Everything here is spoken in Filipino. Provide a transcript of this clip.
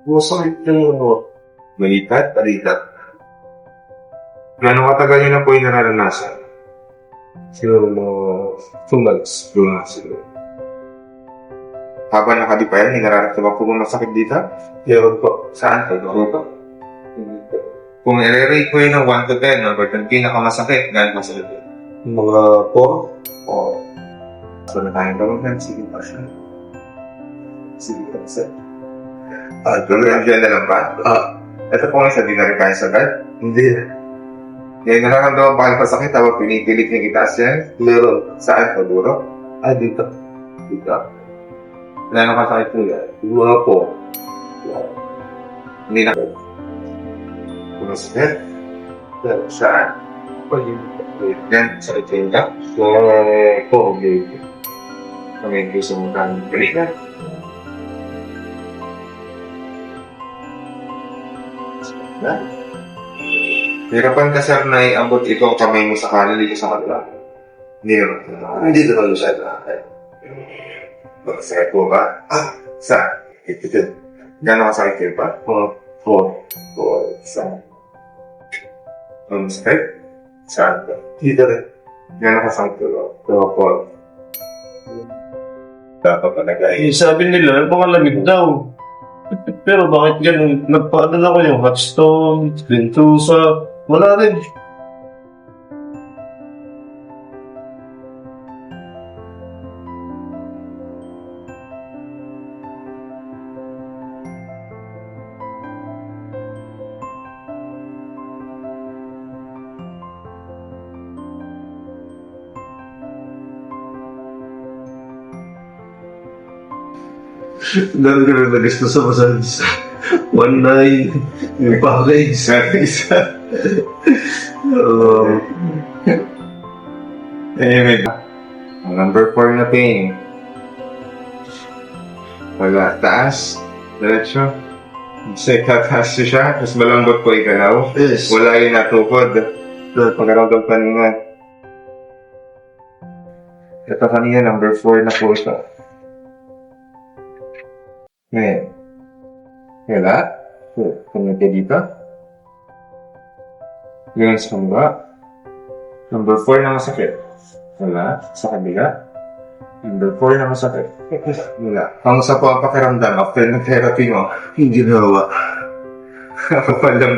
Masakit yung balikat, balikat. Gano'ng katagal yun na po yung nararanasan? Siguro mga 2 months. 2 months siguro. Habang nakalipayan, may nararamdaman po bang masakit dito? Meron po. Saan po? Dito? Kung i-rate ko yun ng 1 to 10, no? But yung pinakamasakit, gano'ng masakit yun? Mga 4? O. So na tayong gawin, sige pa siya. Sige pa siya. Tuloy ang dyan na lang ba? Ito po nga isa, di na rin kaya sagad? Hindi. Ngayon nararamdaman pa kayo pasakit, habang pinipilit niya itaas yan? Meron. Saan po, duro? Dito. Dito. Wala nang kasakit po yan? Mga po. Hindi na. Kung sakit? Saan? Yan, sakit yun ka? Po, okay. Kami gusto mong kang balikan. Hirapan ka, sir, na iambot ito ang kamay mo sa kanan dito sa kanila. Hindi naman. Hindi naman siya na. Sakit po ba? Saan? Ito. Gano'n kasakit kayo ba? Saan? Sakit? Saan? Dito rin. Gano'n kasakit ko ba? Dapat pa nag-ayos. Sabi nila, lamig daw. Pero bakit ganun? Nagpa-ano ko yung hot stone, Ventusa, wala rin. Dami ka rin nag-gusto sa massage. 1-9, yung package. Isa. Ang number 4 na pain. Wala. Taas. Diretso. Kasi tataas siya. Tapos malambot po ikalaw. Yes. Wala yung natukod. Pagkaramdam kanina. Ito kanina, number 4 na po ito. Ngayon. Wala. Kanya dito. Ngayon sa kamba. Number 4 na masakit. Wala. Sa kabila. Number 4 na masakit. Wala. Ang sa po ang pakiramdam after ng therapy mo, hindi nawa. Kapalam.